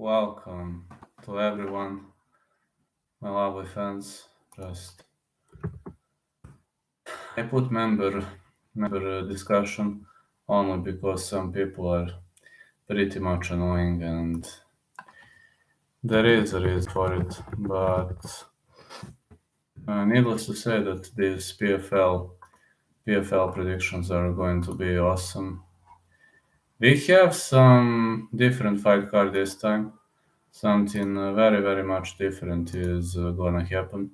Welcome to everyone, my lovely fans. I put member discussion only because some people are pretty much annoying and there is a reason for it. But needless to say that these PFL predictions are going to be awesome. We have some different fight card this time. Something very much different is gonna happen.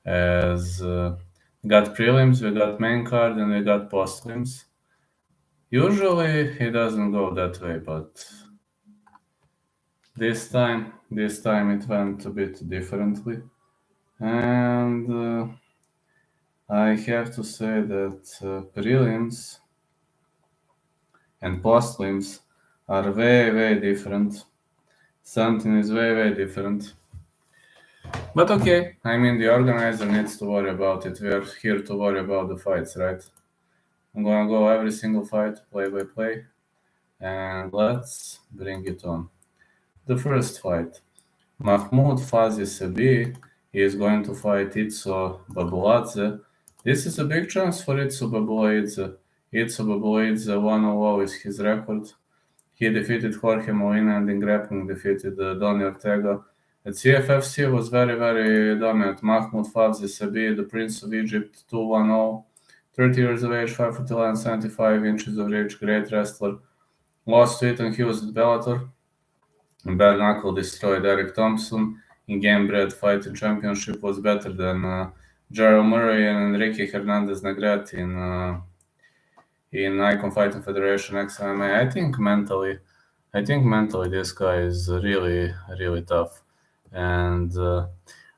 As got prelims, we got main card, and we got postlims. Usually it doesn't go that way, but this time it went a bit differently. And I have to say that prelims and postlims are way different. Something is way different. But okay, I mean, the organizer needs to worry about it. We are here to worry about the fights, right? I'm gonna go every single fight, play by play, and let's bring it on. The first fight, Mahmoud Fazi Sebi is going to fight Itso Babuladze. This is a big chance for Itso Babuladze. Itso Babuladze 1-0 is his record. He defeated Jorge Molina and in grappling defeated Donny Ortega. At CFFC was very dominant. Mahmoud Fazi Sebi, the Prince of Egypt, 2-1-0. 30 years of age, 5 foot 11, 75 inches of reach, great wrestler. Lost to Ethan Hughes at Bellator. Bare knuckle destroyed Eric Thompson. In Game Bred Fighting Championship was better than Gerald Murray and Enrique Hernandez Negrete in Icon Fighting Federation XMA. I think mentally this guy is really tough. And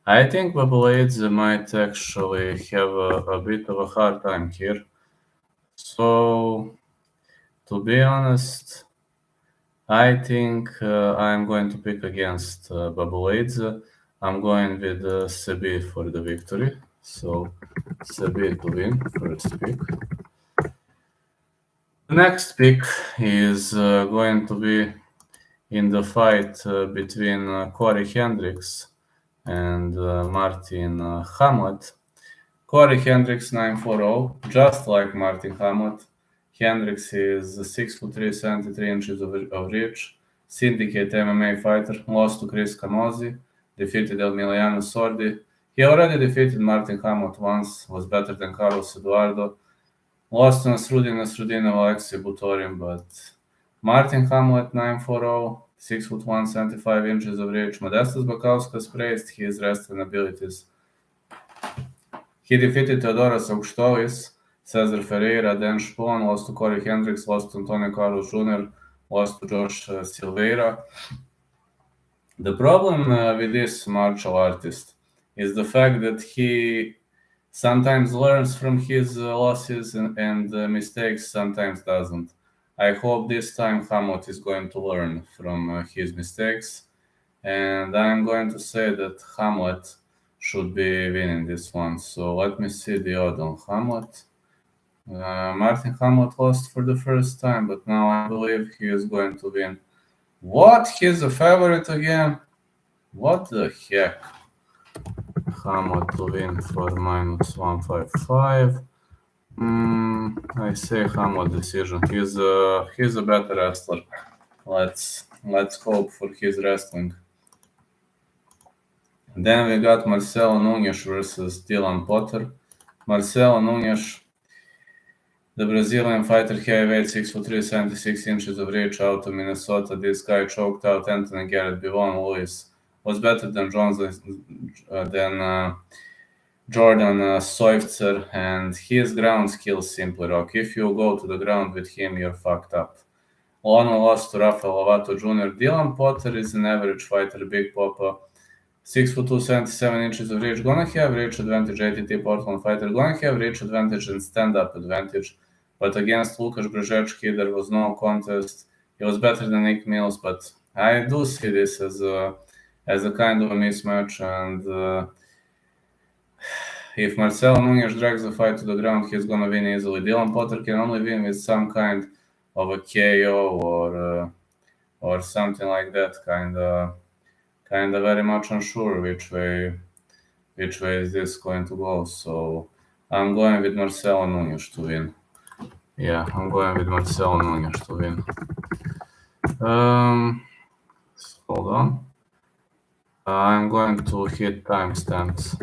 I think Babuladze might actually have a bit of a hard time here. So, to be honest, I think I'm going to pick against Babuladze. I'm going with Sebi for the victory. So, Sebi to win, first pick. The next pick is going to be in the fight between Corey Hendricks and Martin Hamlet. Corey Hendricks 9-4-0, just like Martin Hamlet. Hendricks is 6'3", 73 inches of reach, syndicate MMA fighter, lost to Chris Camozzi, defeated Emiliano Sordi. He already defeated Martin Hamlet once, was better than Carlos Eduardo. Lost to Nasruddin Alexei Butorin, but Martin Hamlet 9-4-0, 6'1", 75 inches of reach. Modestas Bakauskas praised his wrestling abilities. He defeated Teodoras Augstolis, Cesar Ferreira, Dan Spon, lost to Corey Hendricks, lost to Antonio Carlos Jr., lost to Josh Silveira. The problem with this martial artist is the fact that he sometimes learns from his losses and mistakes, sometimes doesn't. I hope this time Hamlet is going to learn from his mistakes, and I'm going to say that Hamlet should be winning this one. So let me see the odds on Hamlet. Martin Hamlet lost for the first time, but now I believe he is going to win. What? He's a favorite again? What the heck? Hamlet to win for -155. I say Hamlet decision. He's a better wrestler. Let's hope for his wrestling. Then we got Marcelo Nunes versus Dylan Potter. Marcelo Nunes, the Brazilian fighter, heavyweight, 6'3", 76 inches of reach, out of Minnesota. This guy choked out Anthony Garrett, Bivon Lewis, was better than Jordan Seufzer, and his ground skills simply rock. If you go to the ground with him, you're fucked up. Lano lost to Rafael Lovato Jr. Dylan Potter is an average fighter, big papa, 6'2", 77 inches of reach, gonna have reach advantage, ATT Portland fighter, gonna have reach advantage and stand-up advantage. But against Lukasz Brzezinski, there was no contest. He was better than Nick Mills, but I do see this as a kind of a mismatch. And if Marcelo Nunes drags the fight to the ground, he's gonna win easily. Dylan Potter can only win with some kind of a KO or something like that. Kind of very much unsure which way is this going to go. So I'm going with Marcelo Nunes to win. Yeah, I'm going with Marcelo Nunes to win. Hold on. I'm going to hit timestamps.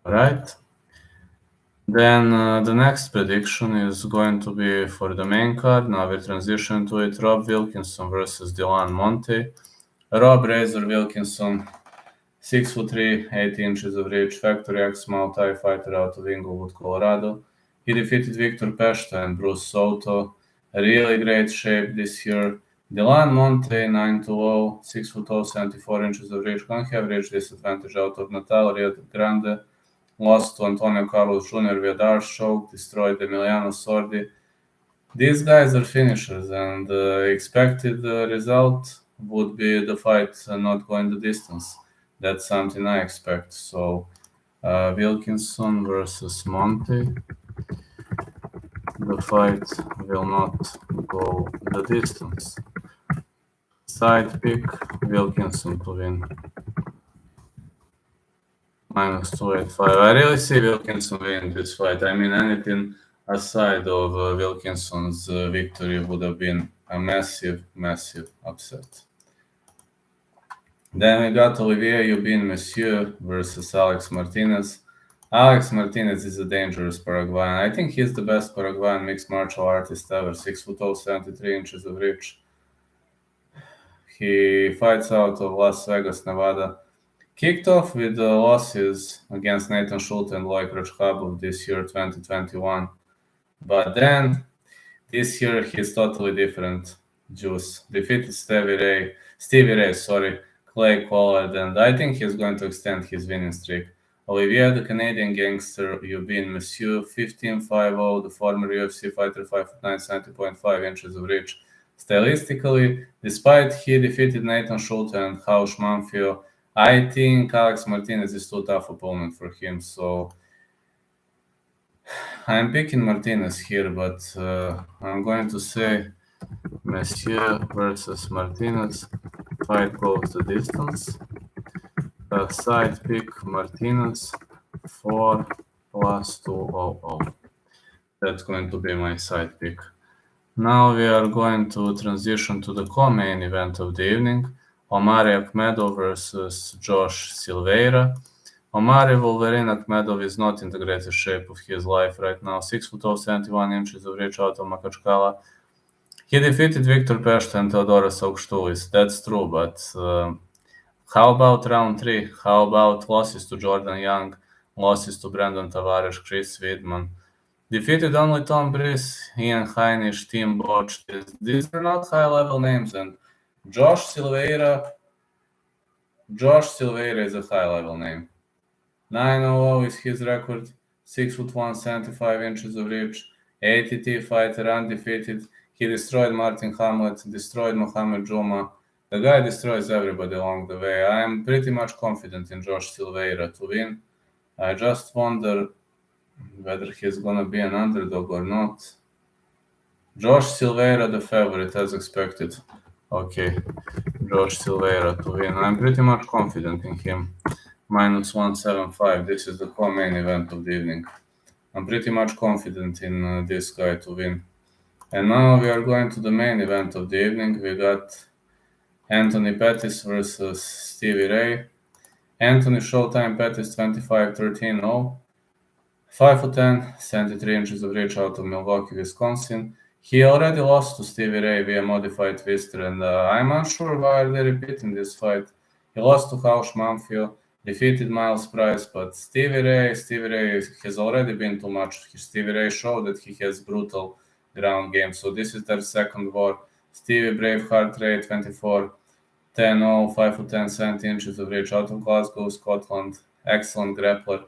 Right. Then the next prediction is going to be for the main card. Now we transition to it. Rob Wilkinson versus Dylan Monte. Rob Razor Wilkinson, 6'3", 80 inches of reach, Factory X Thai fighter out of Inglewood, Colorado. He defeated Victor Peshta and Bruce Soto. Really great shape this year. Dylan Monte, 9'0", 6'0", 74 inches of reach. Gonna have reach disadvantage out of Natal Rio Grande. Lost to Antonio Carlos Jr. via Darce choke. Destroyed Emiliano Sordi. These guys are finishers, and expected result would be the fight not going the distance. That's something I expect. So Wilkinson versus Monte. The fight will not go the distance. Side pick, Wilkinson to win. -285. I really see Wilkinson winning this fight. I mean, anything aside of Wilkinson's victory would have been a massive, massive upset. Then we got Olivier Aubin-Mercier versus Alex Martinez. Alex Martinez is a dangerous Paraguayan. I think he's the best Paraguayan mixed martial artist ever. 6'0", 73 inches of reach. He fights out of Las Vegas, Nevada. Kicked off with losses against Nathan Schulte and Loic Rachkabov this year, 2021. But then, this year, he's totally different. Juice defeated Stevie Ray, Clay Collard, and I think he's going to extend his winning streak. Olivier, the Canadian gangster, Aubin-Mercier, 15'5", the former UFC fighter, 5'9", 70.5 inches of reach. Stylistically, despite he defeated Nathan Schulte and Raush Manfio, I think Alex Martinez is too tough opponent for him, so I'm picking Martinez here, but I'm going to say Mercier versus Martinez. Fight goes the distance. Side pick Martinez 4 + 200. That's going to be my side pick. Now we are going to transition to the co-main event of the evening. Omari Akhmedov versus Josh Silveira. Omari Wolverine Akhmedov is not in the greatest shape of his life right now. 6'0", 71 inches of reach out of Makachkala. He defeated Victor Peshta and Theodoros Augstulis. That's true, but how about round 3? How about losses to Jordan Young, losses to Brandon Tavares, Chris Weidman? Defeated only Tom Breeze, Ian Heinisch, Tim Boch. These are not high-level names, and Josh Silveira is a high-level name. 9-0 is his record, 6'1", 75 inches of reach, ATT fighter, undefeated. He destroyed Martin Hamlet, destroyed Mohamed Juma. The guy destroys everybody along the way. I am pretty much confident in Josh Silveira to win. I just wonder whether he's gonna be an underdog or not. Josh Silveira, the favorite, as expected. Okay, Josh Silveira to win. I'm pretty much confident in him. -175. This is the co-main event of the evening. I'm pretty much confident in this guy to win. And now we are going to the main event of the evening. We got Anthony Pettis versus Stevie Ray. Anthony Showtime Pettis 25-13-0. 5'10", 73 inches of reach out of Milwaukee, Wisconsin. He already lost to Stevie Ray via modified twister, and I'm unsure why they're repeating this fight. He lost to Raush Manfio, defeated Miles Price, but Stevie Ray has already been too much. Stevie Ray showed that he has brutal ground game, so this is their second war. Stevie Braveheart Ray, 24-10-0, 5'10", 70 inches of reach out of Glasgow, Scotland. Excellent grappler.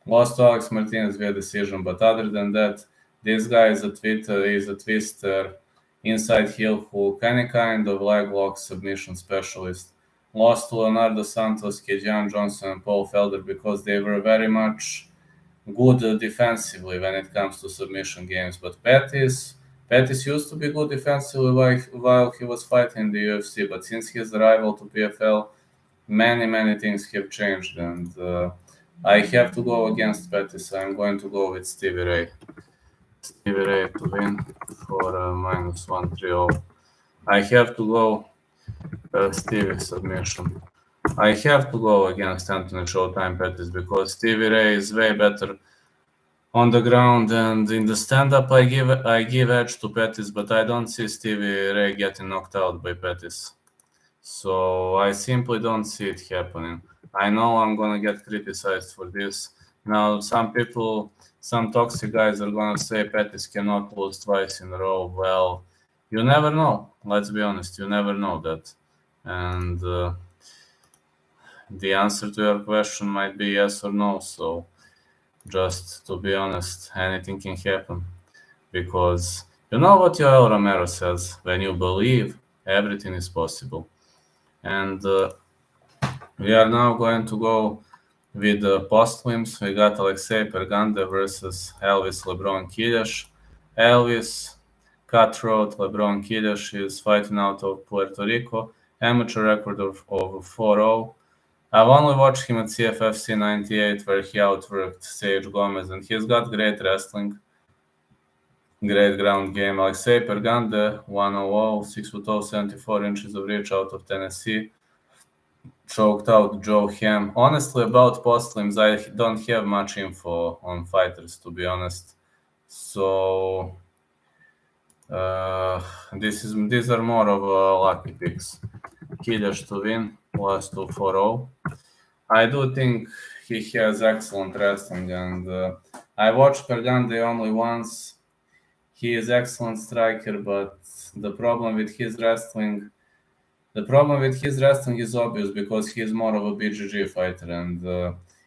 Lost to Alex Martinez via decision, but other than that, this guy is a twister, inside heel hook, any kind of leg lock submission specialist. lost to Leonardo Santos, Kejan Johnson, and Paul Felder because they were very much good defensively when it comes to submission games. But Pettis used to be good defensively while he was fighting in the UFC. But since his arrival to PFL, many things have changed, and I have to go against Pettis. I'm going to go with Stevie Ray. Stevie Ray to win for -130. I have to go Stevie submission. I have to go against Anthony Showtime Pettis because Stevie Ray is way better on the ground, and in the stand-up I give edge to Pettis, but I don't see Stevie Ray getting knocked out by Pettis. So I simply don't see it happening. I know I'm gonna get criticized for this. Now some toxic guys are gonna say Pettis cannot lose twice in a row. Well, you never know. Let's be honest, you never know that. And the answer to your question might be yes or no. So just to be honest, anything can happen. Because you know what Yoel Romero says, when you believe, everything is possible. And we are now going to go with the Postlims. We got Alexei Pergande versus Elvis LeBron Kidesh. Elvis, cutthroat, LeBron Kidesh is fighting out of Puerto Rico. Amateur record of 4-0. I've only watched him at CFFC 98 where he outworked Sage Gomez, and he's got great wrestling, great ground game. Alexei Pergande, 1-0, 6'0", 74 inches of reach out of Tennessee. Choked out Joe Ham. Honestly, about Postlims, I don't have much info on fighters, to be honest. So these are more of lucky picks. Kidesh to win, last 2-4-0. I do think he has excellent wrestling, and I watched Pergande only once. He is excellent striker, but the problem with his wrestling is obvious because he is more of a BJJ fighter, and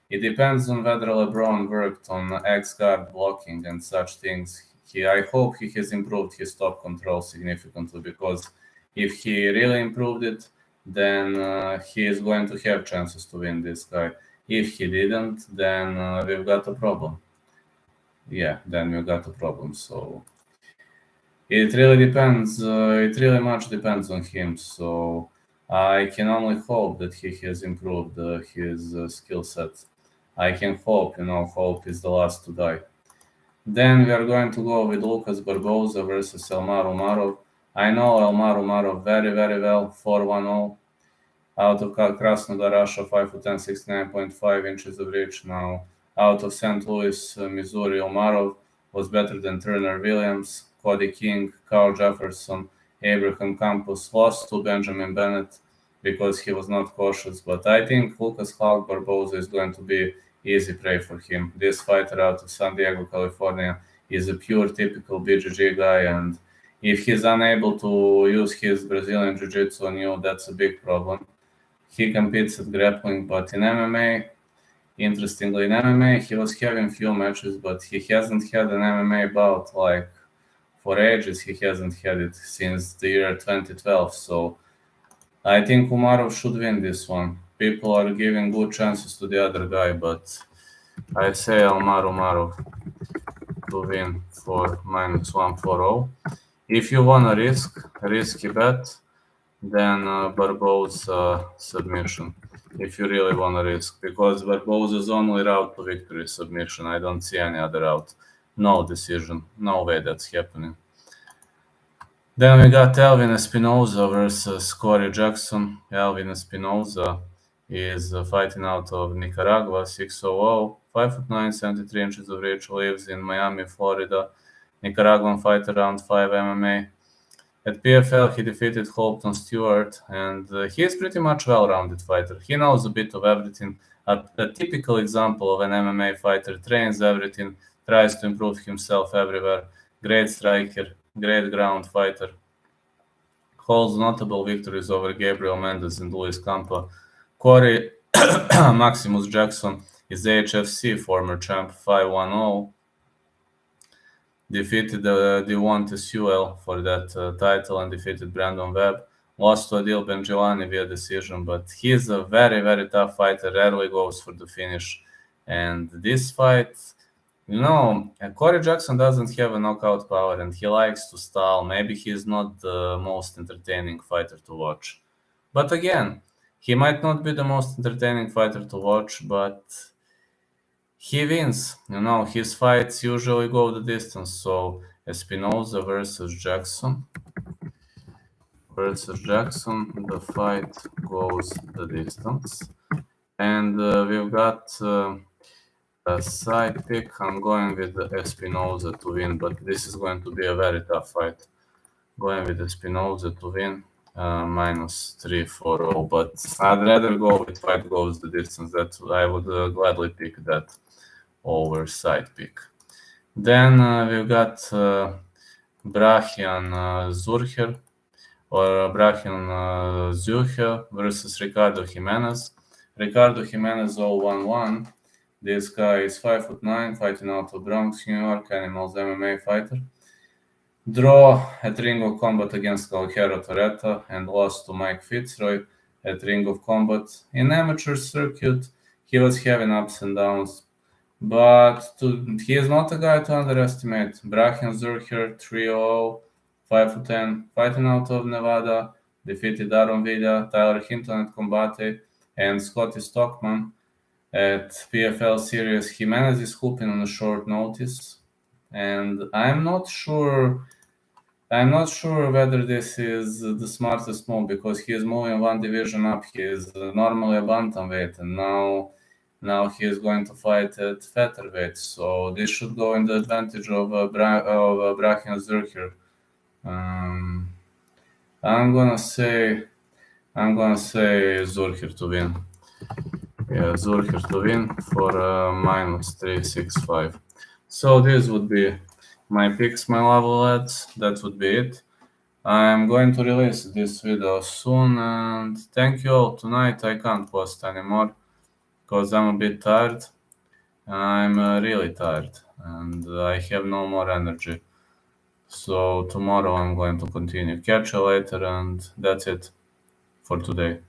it depends on whether LeBron worked on X-guard blocking and such things. I hope he has improved his top control significantly, because if he really improved it, then he is going to have chances to win this guy. If he didn't, then we've got a problem. Yeah, then we've got a problem. So it really depends. It really much depends on him. So I can only hope that he has improved his skill set. I can hope. Hope is the last to die. Then we are going to go with Lucas Barboza versus Elmar Umarov. I know Elmar Umarov very well. 4-1-0. Out of Krasnodar, Russia, 5'10", 69.5 inches of reach. Now, out of St. Louis, Missouri, Umarov was better than Turner Williams, Cody King, Carl Jefferson, Abraham Campos. Lost to Benjamin Bennett because he was not cautious. But I think Lucas Hulk Barboza is going to be easy prey for him. This fighter out of San Diego, California, is a pure typical BJJ guy, and if he's unable to use his Brazilian Jiu-Jitsu on you, that's a big problem. He competes at grappling, but in MMA, interestingly, he was having few matches, but he hasn't had an MMA bout like for ages. He hasn't had it since the year 2012. So I think Umarov should win this one. People are giving good chances to the other guy, but I say Elmar Umarov to win for -140. If you want a risky bet, then Barboza submission. If you really want to risk, because Barboza's only route to victory submission. I don't see any other route. No decision. No way that's happening. Then we got Elvin Espinoza versus Corey Jackson. Elvin Espinoza is fighting out of Nicaragua, 6'0", 5'9", 73 inches of reach, lives in Miami, Florida. Nicaraguan fighter, around 5 MMA. At PFL, he defeated Holton Stewart, and he is pretty much well-rounded fighter. He knows a bit of everything. A typical example of an MMA fighter, trains everything, tries to improve himself everywhere. Great striker, great ground fighter. Holds notable victories over Gabriel Mendes and Luis Campa. Corey Maximus Jackson is HFC former champ, 5-1-0. Defeated Devonte Sewell for that title and defeated Brandon Webb. Lost to Adil Benjilani via decision, but he's a very, very tough fighter, rarely goes for the finish. And this fight, Corey Jackson doesn't have a knockout power and he likes to stall. Maybe he's not the most entertaining fighter to watch. But again, he might not be the most entertaining fighter to watch, but he wins. His fights usually go the distance. So Espinoza versus Jackson. The fight goes the distance. And we've got a side pick. I'm going with Espinoza to win, but this is going to be a very tough fight. Going with Espinoza to win, minus 340. But I'd rather go with fight goes the distance. That I would gladly pick that over side pick. Then we've got Brachian Zurcher or Brachian Zürcher versus Ricardo Jimenez. Ricardo Jimenez 0-1-1. This guy is 5'9", fighting out of Bronx, New York, Animals MMA fighter. Draw at Ring of Combat against Calhero Toretta and lost to Mike Fitzroy at Ring of Combat. In amateur circuit, he was having ups and downs, but he is not a guy to underestimate. Brachian Zürcher 3-0, 5'10", fighting out of Nevada, defeated Aaron Villa, Tyler Hinton at Combate, and Scotty Stockman at PFL series. Jimenez is hooping on a short notice, and I'm not sure whether this is the smartest move because he is moving one division up. He is normally a bantamweight, and now he is going to fight at featherweight. So this should go in the advantage of Brachian Zürcher. I'm gonna say Zürcher to win. Yeah, Zürcher to win for minus 365. So this would be my picks, my level lads. That would be it. I'm going to release this video soon, and thank you all. Tonight I can't post anymore because I'm a bit tired. I'm really tired and I have no more energy. So tomorrow I'm going to continue. Catch you later, and that's it for today.